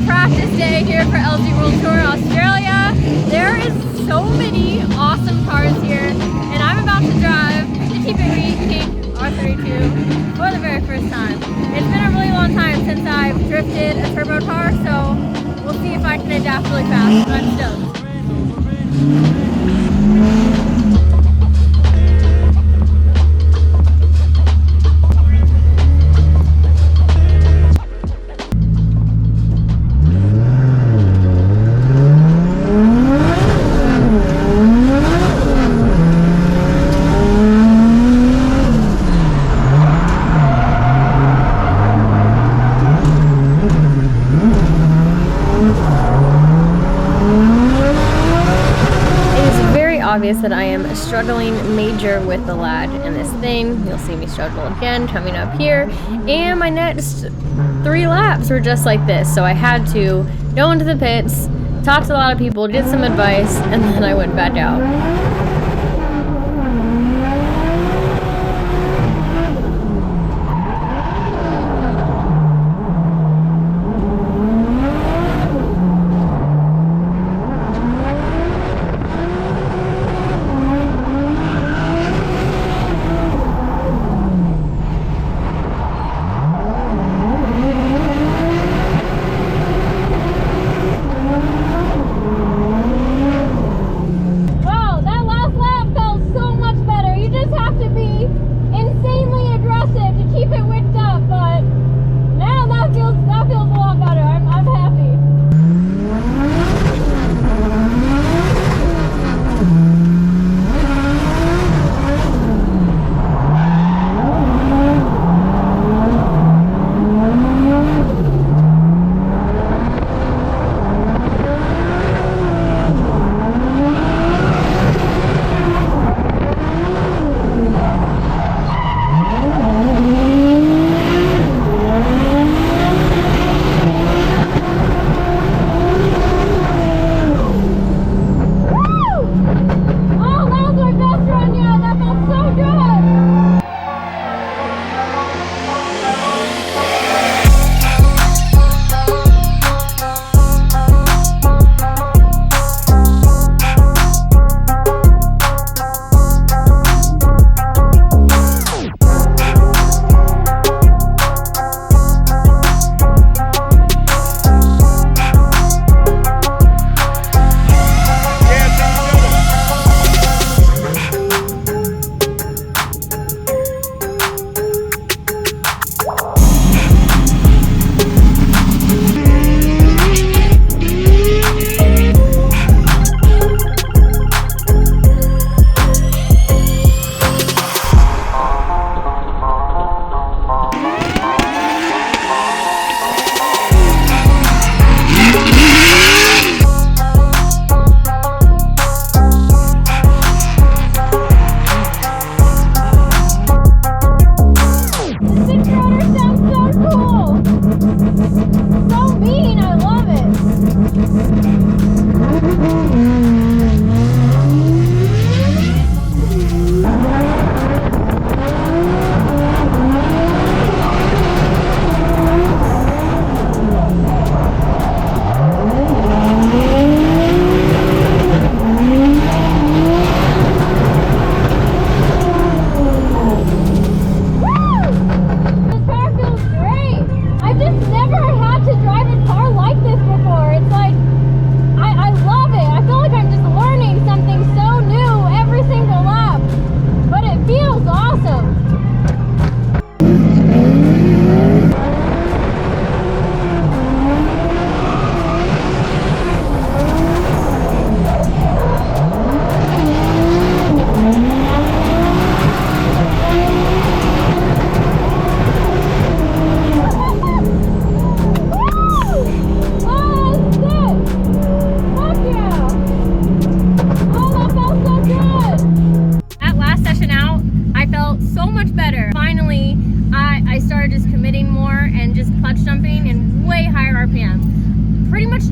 practice day here for LG World Tour Australia. There is so many awesome cars here, and I'm about to drive the Keep It Reed Pink R32 for the very first time. It's been a really long time since I've drifted a turbo car, so we'll see if I can adapt really fast, but I'm stoked. Obvious that I am struggling major with the lag in this thing. You'll see me struggle again coming up here, and my next 3 laps were just like this, so I had to go into the pits, talk to a lot of people, get some advice, and then I went back out.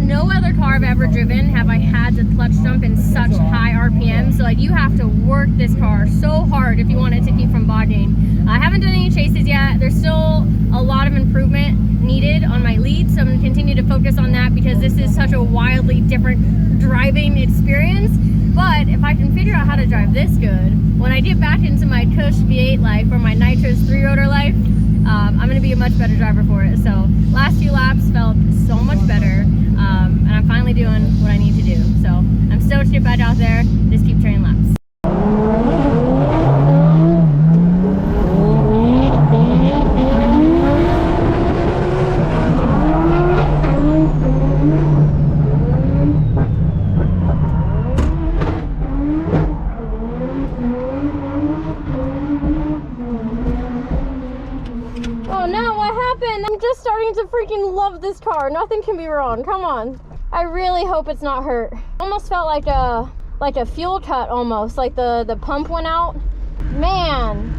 no other car I've ever driven have I had to clutch jump in such high RPM. So like you have to work this car so hard if you want it to keep from bogging. I haven't done any chases yet. There's still a lot of improvement needed on my lead, so I'm going to continue to focus on that. this is such a wildly different driving experience. But if I can figure out how to drive this good, when I get back into my Cush V8 life or my Nitrous 3-rotor life, I'm going to be a much better driver for it. So last few laps felt so much better, and I'm finally doing what I need to do. So I'm stoked to get back out there, just keep turning laps. I'm just starting to freaking love this car. Nothing can be wrong. Come on. I really hope it's not hurt. Almost felt like a fuel cut almost. Like the pump went out. Man.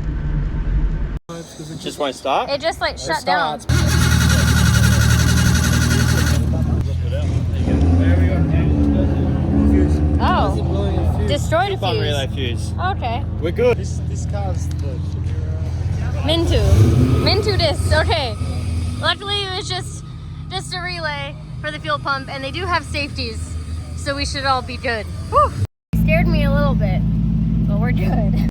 It just won't start? It just like shut down. Oh. Destroyed a fuse. Relay fuse. Okay. We're good. This car's the Mintu discs. Okay. Luckily it was just a relay for the fuel pump, and they do have safeties, so we should all be good. Whew. Scared me a little bit, but we're good.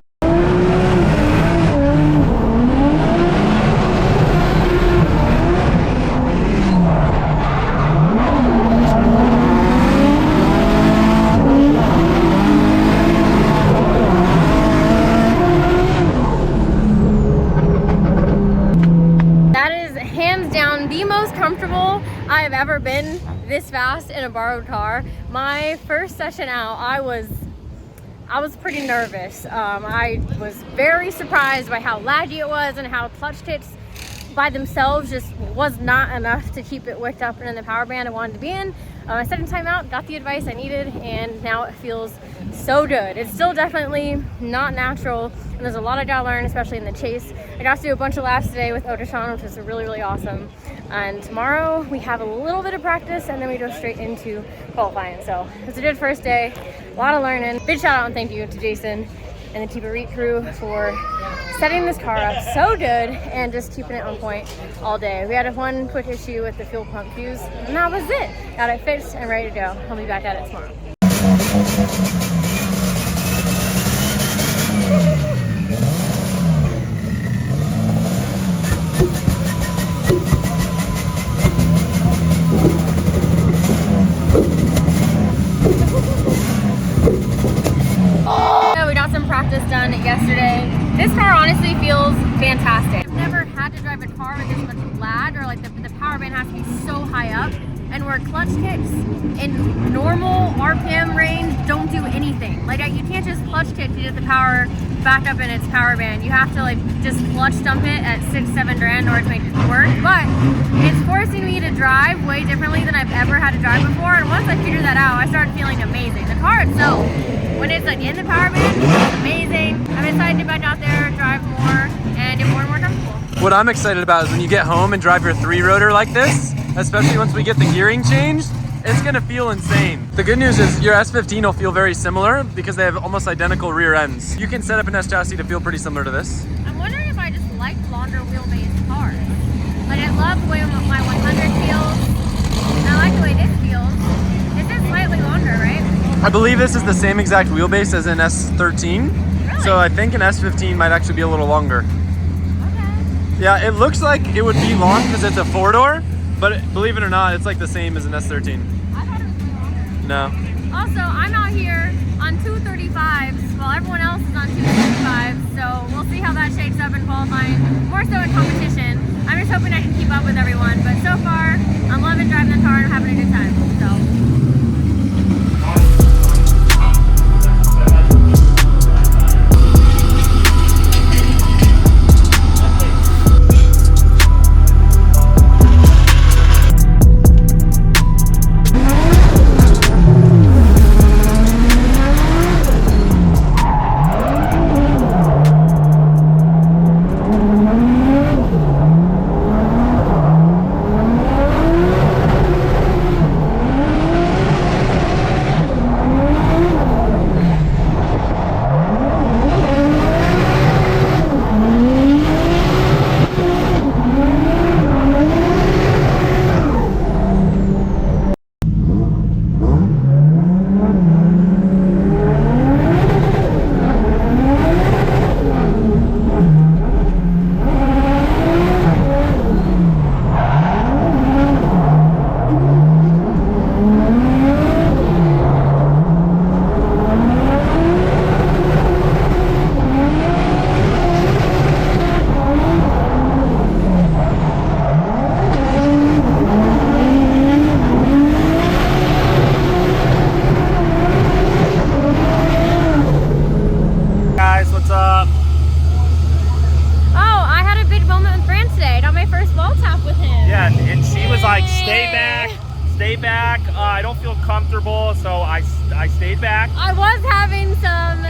Comfortable I've ever been this fast in a borrowed car. My first session out, I was pretty nervous. I was very surprised by how laggy it was and how clutch kicks by themselves just was not enough to keep it wicked up and in the power band I wanted to be in. Second time out, got the advice I needed, and now it feels so good. It's still definitely not natural, and there's a lot I gotta learn, especially in the chase. I got to do a bunch of laps today with Otishan, which was really, really awesome. And tomorrow we have a little bit of practice, and then we go straight into qualifying. So it's a good first day, a lot of learning. Big shout out and thank you to Jason and the Team Elite crew for setting this car up so good and just keeping it on point all day. We had one quick issue with the fuel pump fuse, and that was it. Got it fixed and ready to go. I'll be back at it tomorrow. Practice done yesterday. This car honestly feels fantastic. I've never had to drive a car with this much lag, or like the power band has to be so high up, and where clutch kicks in normal RPM range don't do anything. Like you can't just clutch kick to get the power back up in its power band. You have to like just clutch dump it at 6-7 grand in order to make it work. But it's forcing me to drive way differently than I've ever had to drive before, and once I figured that out, I started feeling amazing. The car itself, when it's like in the power band, it's amazing. I'm excited to get back out there, drive more, and get more and more comfortable. What I'm excited about is when you get home and drive your 3-rotor like this, especially once we get the gearing changed, it's gonna feel insane. The good news is your S15 will feel very similar because they have almost identical rear ends. You can set up an S chassis to feel pretty similar to this. I'm wondering if I just like longer wheelbase cars. Like I love the way my 100 feels, and I like the way this feels. This is slightly longer, right? I believe this is the same exact wheelbase as an S13. Really? So I think an S15 might actually be a little longer. Okay. Yeah, it looks like it would be long because it's a 4-door, but believe it or not, it's like the same as an S13. I thought it was longer. No. Also, I'm out here on 235s while everyone else is on 235s, so we'll see how that shakes up in qualifying, more so in competition. I'm just hoping I can keep up with everyone, but so far, I'm loving driving the car and having a good time, so. Stay back. I don't feel comfortable, so I stayed back. I was having some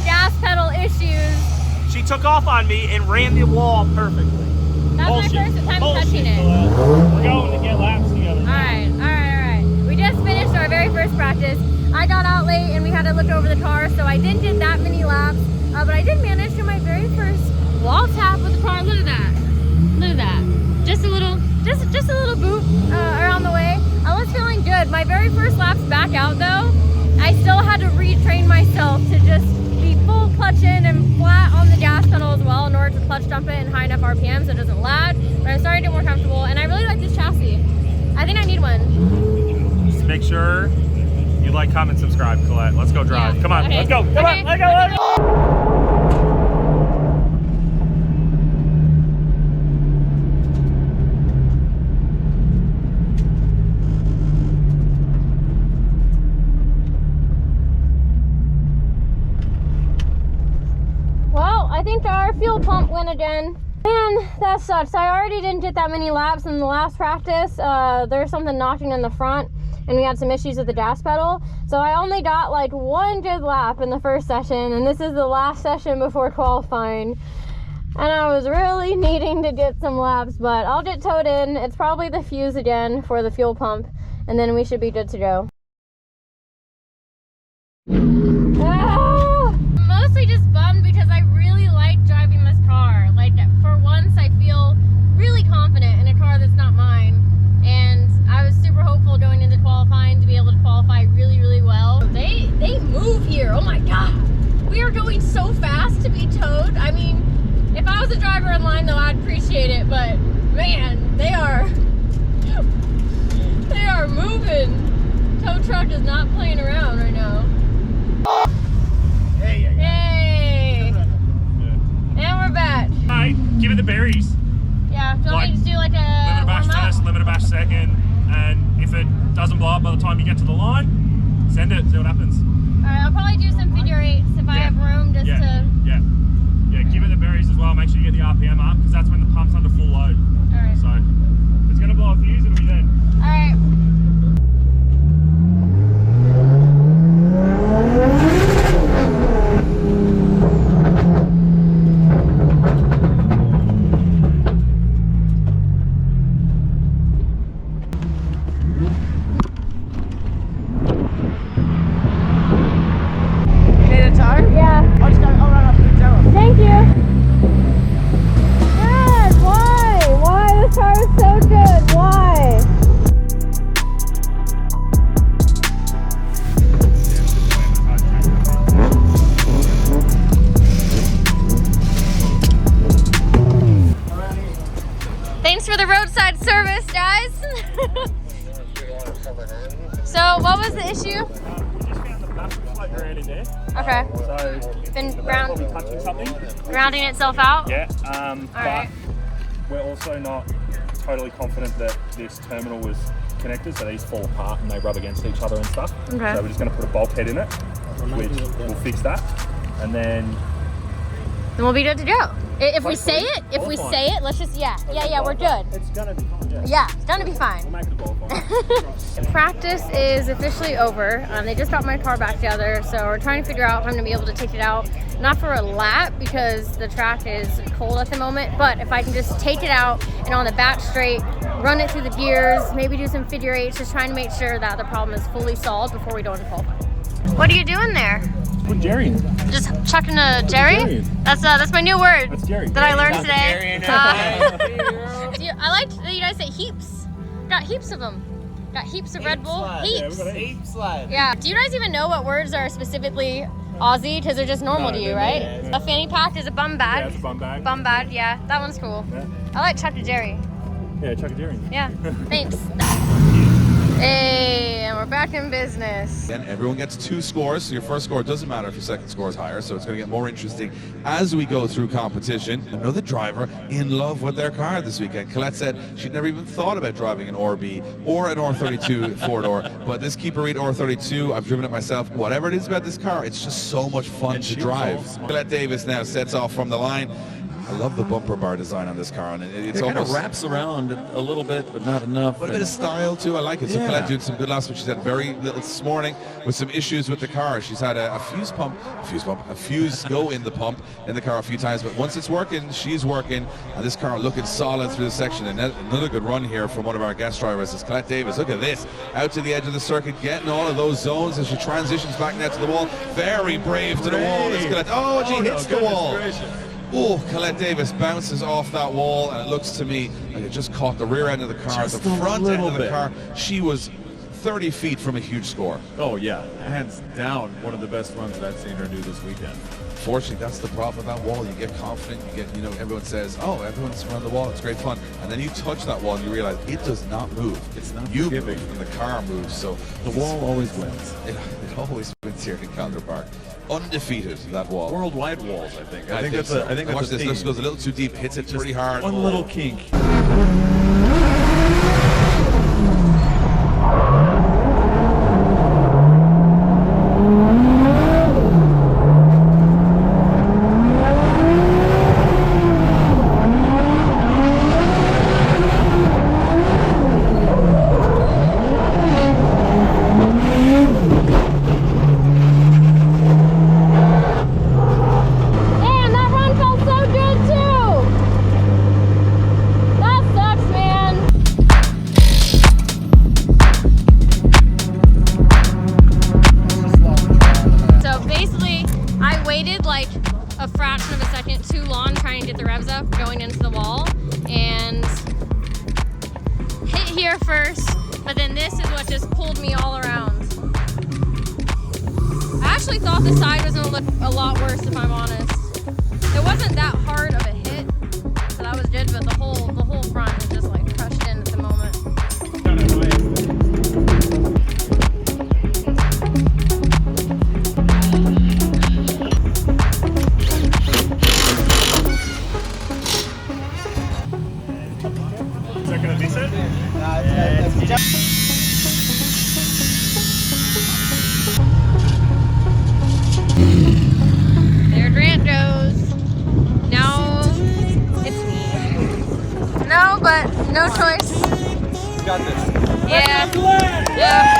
gas pedal issues. She took off on me and ran the wall perfectly. That's my first time touching it. We're going to get laps together. All right. We just finished our very first practice. I got out late and we had to look over the car, so I didn't get that many laps, but I did manage to do my very first wall tap with the car. Look at that. Just a little boop around the way. I was feeling good. My very first laps back out though, I still had to retrain myself to just be full clutch in and flat on the gas pedal as well in order to clutch dump it in high enough RPM so it doesn't lag. But I'm starting to get more comfortable and I really like this chassis. I think I need one. Just make sure you like, comment, subscribe, Colette. Let's go drive. Yeah. Come on, Okay. let's go. Come on, let's go. I think our fuel pump went again. Man, that sucks. I already didn't get that many laps in the last practice. There's something knocking in the front and we had some issues with the gas pedal. So I only got like one good lap in the first session and this is the last session before qualifying. And I was really needing to get some laps, but I'll get towed in. It's probably the fuse again for the fuel pump and then we should be good to go. Mostly just bummed because I really like driving this car. Like for once I feel really confident in a car that's not mine. And I was super hopeful going into qualifying to be able to qualify really, really well. They move here, oh my God. We are going so fast to be towed. I mean, if I was a driver in line though, I'd appreciate it, but man, they are moving. Tow truck is not playing around right now. Hey! And we're back. Alright, give it the berries. Yeah, do you want me to do like a limiter bash warm-up? first, limiter bash second, and if it doesn't blow up by the time you get to the line, send it, see what happens. Alright, I'll probably do some figure eights if I have room just to... Yeah, give it the berries as well, make sure you get the RPM up, because that's when the pump's under full load. Alright. So, if it's going to blow a fuse, it'll be then. Alright. Thank you. God, why? Why? This car is so good. Why? Thanks for the roadside service, guys. So, what was the issue? Okay. So, been probably touching something. rounding itself out? Yeah, Alright. but we're also not totally confident that this terminal was connected, so these fall apart and they rub against each other and stuff. Okay. So we're just going to put a bulkhead in it, which will fix that, and then we'll be good to go. If we say it, let's just, we're good. It's going to be fine, Yeah, it's gonna be fine. We'll make it a qualifying. Practice is officially over. They just got my car back together, so we're trying to figure out if I'm gonna be able to take it out. Not for a lap because the track is cold at the moment, but if I can just take it out and on the back straight, run it through the gears, maybe do some figure eights, just trying to make sure that the problem is fully solved before we go into qualifying. What are you doing there? Put Jerry in. Just chucking a Jerry? That's my new word. That's Jerry. That I learned today. I liked that you guys say heaps. Got heaps of them. Got heaps of Red Bull. Heaps. Yeah. Do you guys even know what words are specifically Aussie? Because they're just normal to you, right? A fanny pack is a bum bag. Yeah, it's a bum bag. Bum bag, yeah. That one's cool. Yeah. I like Chuck a Jerry. Yeah, Chuck a Jerry. Yeah. Thanks. Hey, and we're back in business. And everyone gets 2 scores, so your first score doesn't matter if your second score is higher, so it's going to get more interesting as we go through competition. Another driver in love with their car this weekend. Colette said she'd never even thought about driving an RB or an R32 4-door, but this Keeper Reed R32, I've driven it myself. Whatever it is about this car, it's just so much fun to drive. Colette Davis now sets off from the line. I love the bumper bar design on this car, and it's It kind of almost wraps around a little bit, but not enough. a bit of style too. I like it. So Yeah. Collette doing some good last week. She's had very little this morning with some issues with the car. She's had a fuse go in the pump in the car a few times, but once it's working, she's working, and this car looking solid through the section. And another good run here from one of our guest drivers is Collette Davis. Look at this, out to the edge of the circuit, getting all of those zones as she transitions back now to the wall. Very brave to the wall. This Collette. Oh, she hits the wall. Oh, Collette Davis bounces off that wall, and it looks to me like it just caught the rear end of the car, Just the a front end little of the bit. car. She was 30 feet from a huge score. Oh yeah, hands down, one of the best runs that I've seen her do this weekend. Fortunately, that's the problem with that wall. You get confident, you get, everyone says, oh, everyone's around the wall, it's great fun. And then you touch that wall and you realize it does not move. It's not you forgiving. move and the car moves. So The wall always wins. it always wins here in Calder Park. Undefeated, that wall. Worldwide walls, I think. I think that's so. I think Watch that's a this. This theme. goes a little too deep, hits it Just pretty hard. One little kink. Damn, that run felt so good too! That sucks, man! So basically, I waited like a fraction of a second too long trying to get the revs up going into the wall and hit here first, but then this is what just pulled me all around. I actually thought the side was gonna look a lot worse, if I'm honest. It wasn't that hard of a hit, so that was good, but the whole front is just like crushed in at the moment. Is that going to miss it? There Grant goes. Now it's me. No, but no choice. You got this. Yeah. Yeah.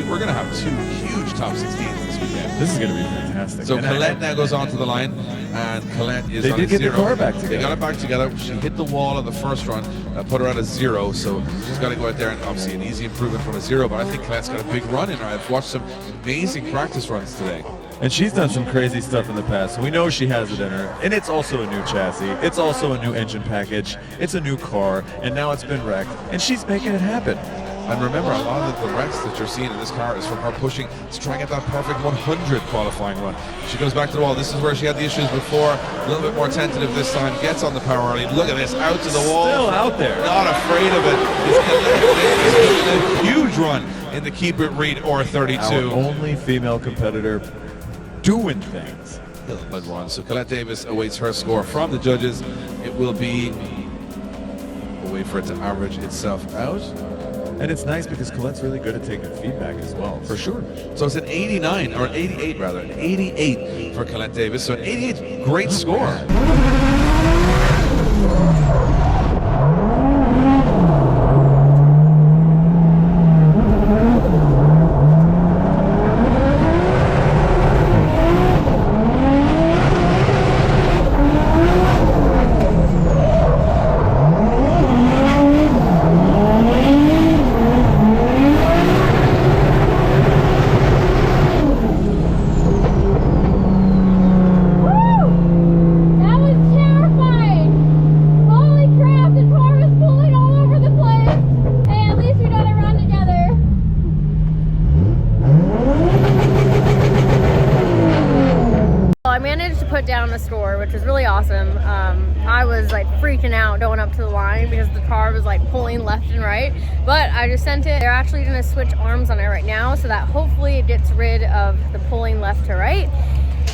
We're going to have two huge top 16s this weekend. This is going to be fantastic. So And Collette now goes onto the line, and Collette is They on did a get the zero. car back They together. got it back together. She hit the wall on the first run, put her at a 0. So she's got to go out there, and obviously an easy improvement from a 0. But I think Colette's got a big run in her. I've watched some amazing practice runs today. And she's done some crazy stuff in the past. We know she has it in her. And it's also a new chassis. It's also a new engine package. It's a new car. And now it's been wrecked. And she's making it happen. And remember, a lot of the wrecks that you're seeing in this car is from her pushing to try and get that perfect 100 qualifying run. She goes back to the wall. This is where she had the issues before. A little bit more tentative this time. Gets on the power early. Look at this, out to the wall. Still out there. Not afraid of it. It's a huge run in the Keep It Read or 32. Our only female competitor doing things. Good run. So Collette Davis awaits her score from the judges. It will be, we'll wait for it to average itself out. And it's nice because Colette's really good at taking feedback as well. For sure. So it's an 89, or 88 rather, an 88 for Collette Davis. So an 88, great score. That was terrifying! Holy crap, the car was pulling all over the place! Hey, at least we got it run together. Well, I managed to put down a score, which was really awesome. I was like freaking out going up to the line because the car was like pulling left and right, but I just sent it. They're actually gonna switch arms on it right now so that hopefully it gets rid of the pulling left to right.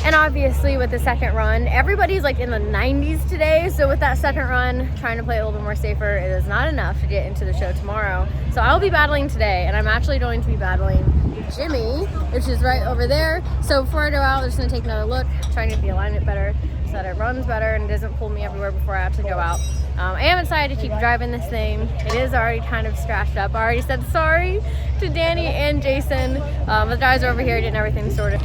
And obviously with the second run, everybody's like in the 90s today. So with that second run, trying to play a little bit more safer, it is not enough to get into the show tomorrow. So I'll be battling today, and I'm actually going to be battling Jimmy, which is right over there. So before I go out, I'm just gonna take another look, try and get the alignment better. so that it runs better and doesn't pull me everywhere before I actually go out. I am excited to keep driving this thing. It is already kind of scratched up. I already said sorry to Danny and Jason. The guys are over here getting everything sorted.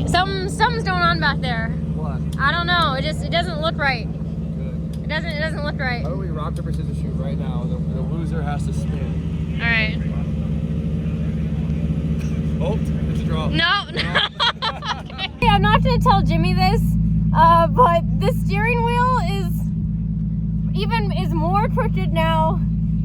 Something's going on back there. What? I don't know. It doesn't look right. It doesn't look right. How do we rock, paper, scissors, shoot right now? The loser has to spin. All right. Oh, it's a draw. No. Okay, I'm not gonna tell Jimmy this, but the steering wheel is more crooked now,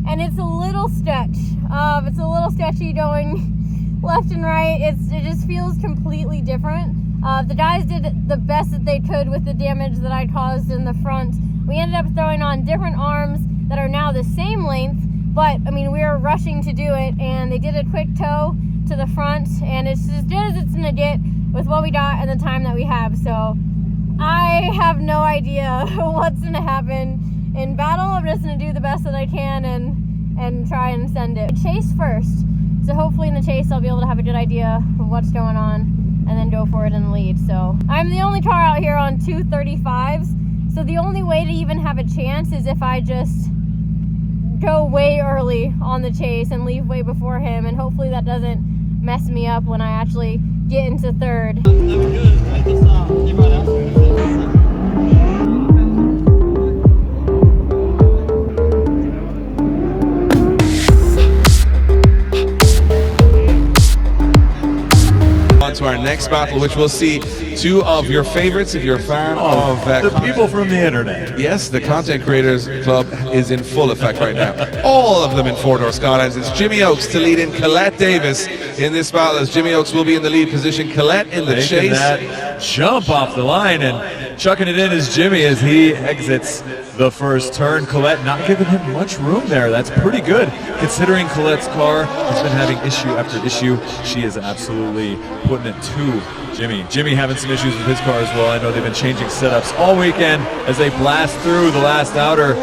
and it's a little sketch. It's a little sketchy going left and right. It just feels completely different. The guys did the best that they could with the damage that I caused in the front. We ended up throwing on different arms that are now the same length, but I mean, we were rushing to do it, and they did a quick tow to the front, and it's as good as it's gonna get with what we got and the time that we have. So I have no idea what's gonna happen in battle. I'm just gonna do the best that I can and try and send it. Chase first, so hopefully in the chase I'll be able to have a good idea of what's going on and then go for it in the lead. So I'm the only car out here on 235s, so the only way to even have a chance is if I just go way early on the chase and leave way before him, and hopefully that doesn't mess me up when I actually get into third. On to our next battle, which we'll see two of your favorites if you're a fan of The people from the internet. Yes, the Content Creators Club is in full effect right now. All of them in four-door Skylines. It's Jimmy Oakes to lead in Collette Davis in this battle, as Jimmy Oakes will be in the lead position. Collette in the Taking chase. that jump off the line and chucking it in as Jimmy as he exits the first turn. Collette not giving him much room there. That's pretty good considering Colette's car has been having issue after issue. She is absolutely putting it to Jimmy. Jimmy having some issues with his car as well. I know they've been changing setups all weekend as they blast through the last outer.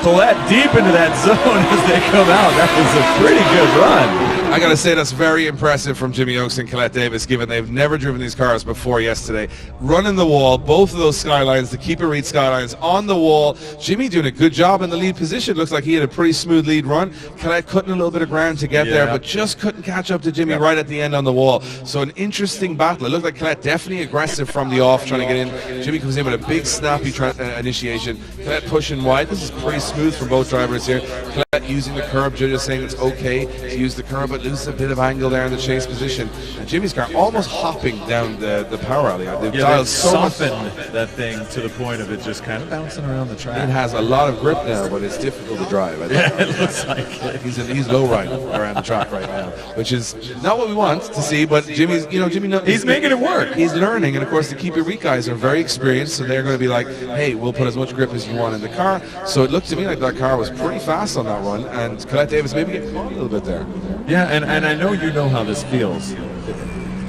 Collette deep into that zone as they come out. That was a pretty good run. I gotta say, that's very impressive from Jimmy Oakes and Collette Davis, given they've never driven these cars before yesterday. Running the wall, both of those Skylines, the Keeper Reed Skylines on the wall. Jimmy doing a good job in the lead position. Looks like he had a pretty smooth lead run. Collette cutting a little bit of ground to get there, but just couldn't catch up to Jimmy right at the end on the wall. So an interesting battle. It looked like Collette definitely aggressive from the off, trying to get in. Jimmy comes in with a big snappy initiation. Collette pushing wide. This is pretty smooth for both drivers here. Collette using the curb, just saying it's okay to use the curb, but loses a bit of angle there in the chase position. And Jimmy's car almost hopping down the power alley. They've dialed so softened that thing to the point of it just kind of bouncing around the track. It has a lot of grip now, but it's difficult to drive. I think. It looks like it. He's low riding around the track right now, which is not what we want to see. But Jimmy's, he's making it work. He's learning, and of course the Keep It Reed guys are very experienced, so they're going to be like, hey, we'll put as much grip as you want in the car. So it looked to me like that car was pretty fast on that run, and Collette Davis maybe getting caught a little bit there. Yeah, and I know you know how this feels.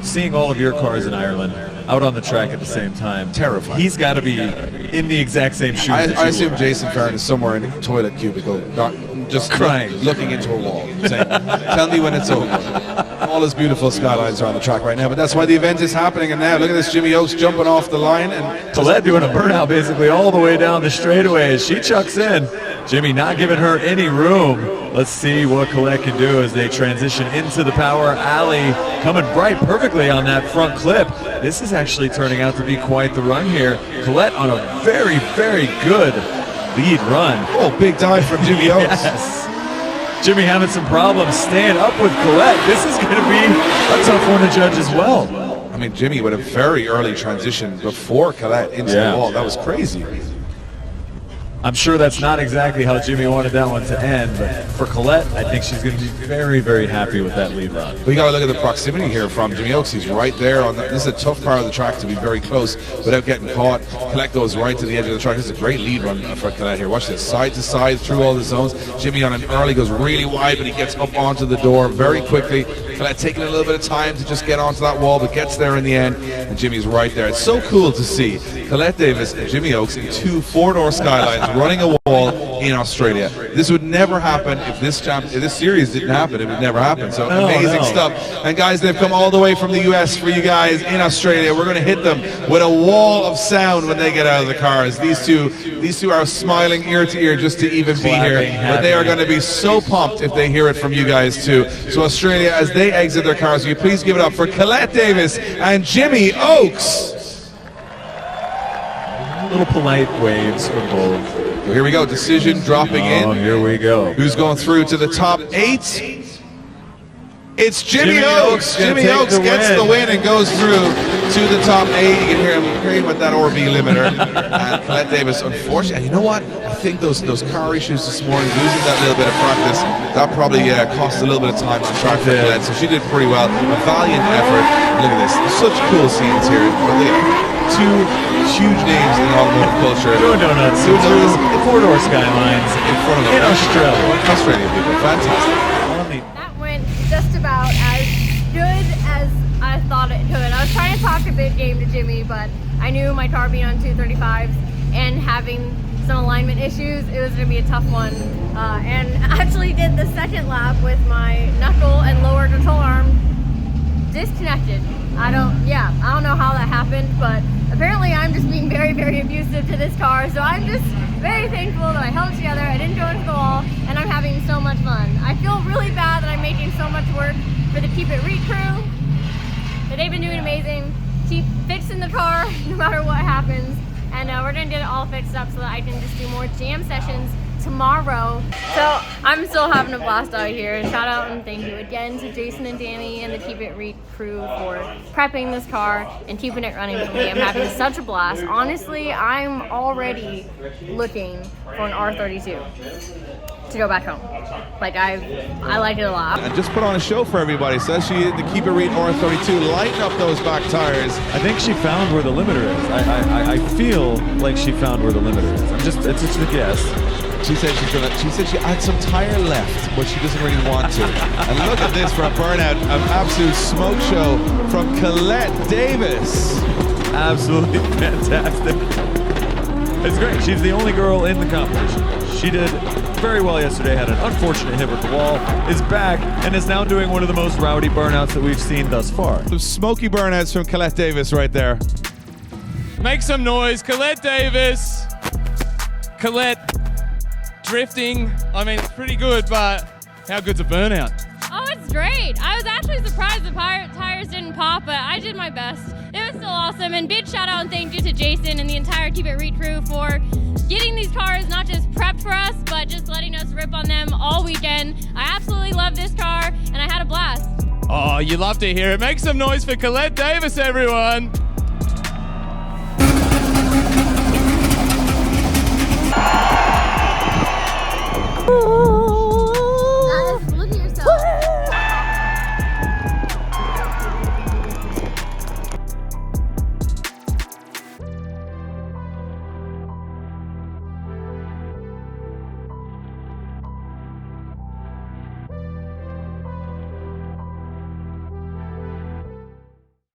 Seeing all of your cars in Ireland out on the track at the same time. Terrifying. He's got to be in the exact same shoes. I assume Jason Farron is somewhere in a toilet cubicle, not just crying, looking into a wall, saying, tell me when it's over. All his beautiful Skylines are on the track right now, but that's why the event is happening. And now look at this, Jimmy Oakes jumping off the line, and Collette doing a burnout basically all the way down the straightaway as she chucks in. Jimmy not giving her any room. Let's see what Collette can do as they transition into the power alley, coming right perfectly on that front clip. This is actually turning out to be quite the run here. Collette on a very, very good lead run. Oh, big dive from Jimmy Oakes. Yes. Jimmy having some problems staying up with Collette. This is going to be a tough one to judge as well. I mean, Jimmy with a very early transition before Collette into the wall. That was crazy. I'm sure that's not exactly how Jimmy wanted that one to end, but for Collette, I think she's going to be very, very happy with that lead run. We got to look at the proximity here from Jimmy Oakes. He's right there on this is a tough part of the track to be very close without getting caught. Collette goes right to the edge of the track. This is a great lead run for Collette here. Watch this, side to side through all the zones. Jimmy on an early goes really wide, but he gets up onto the door very quickly. Collette taking a little bit of time to just get onto that wall, but gets there in the end, and Jimmy's right there. It's so cool to see Collette Davis and Jimmy Oakes in two four-door Skylines running a wall in Australia. This would never happen if this series didn't happen. It would never happen. So amazing stuff. And guys, they've come all the way from the US for you guys in Australia. We're going to hit them with a wall of sound when they get out of the cars. These two are smiling ear to ear just to even be here. But they are going to be so pumped if they hear it from you guys too. So Australia, as they exit their cars, will you please give it up for Collete Davis and Jimmy Oakes. Little polite waves from both. Here we go, decision dropping in. Here we go. Who's going through to the top 8? It's Jimmy Oakes. Jimmy Oakes gets the win and goes through to the top 8. You can hear him with that RB limiter. And Collete Davis, unfortunately, and you know what? I think those car issues this morning, losing that little bit of practice, that probably cost a little bit of time on track for Collete. So she did pretty well. A valiant effort. Look at this. Such cool scenes here. Two huge names in automotive culture. Doing donuts. Four-door Skylines in front of them. In Australia. Australia people. Fantastic. That went just about as good as I thought it could. I was trying to talk a big game to Jimmy, but I knew my car being on 235s and having some alignment issues, it was going to be a tough one. And I actually did the second lap with my knuckle and lower control arm disconnected. I don't know how that happened, but apparently I'm just being very, very abusive to this car. So I'm just very thankful that I held it together, I didn't go into the wall, and I'm having so much fun. I feel really bad that I'm making so much work for the Keep It Read crew, but they've been doing amazing. Keep fixing the car no matter what happens, and we're gonna get it all fixed up so that I can just do more jam sessions tomorrow. So I'm still having a blast out here. Shout out and thank you again to Jason and Danny and the Keep It Read crew for prepping this car and keeping it running for me. I'm having such a blast. Honestly, I'm already looking for an R32 to go back home. Like I like it a lot. And just put on a show for everybody. Says she the Keep It Read R32, lighten up those back tires. I think she found where the limiter is. I feel like she found where the limiter is. It's just a guess. She said she had some tire left, but she doesn't really want to. And look at this for a burnout, an absolute smoke show from Collete Davis. Absolutely fantastic. It's great. She's the only girl in the competition. She did very well yesterday, had an unfortunate hit with the wall, is back, and is now doing one of the most rowdy burnouts that we've seen thus far. Some smoky burnouts from Collete Davis right there. Make some noise, Collete Davis. Collete drifting. I mean, it's pretty good, but how good's a burnout? Oh, it's great. I was actually surprised the tires didn't pop, but I did my best. It was still awesome, and big shout out and thank you to Jason and the entire Keep It Read crew for getting these cars not just prepped for us, but just letting us rip on them all weekend. I absolutely love this car, and I had a blast. Oh, you love to hear it. Make some noise for Collete Davis, everyone.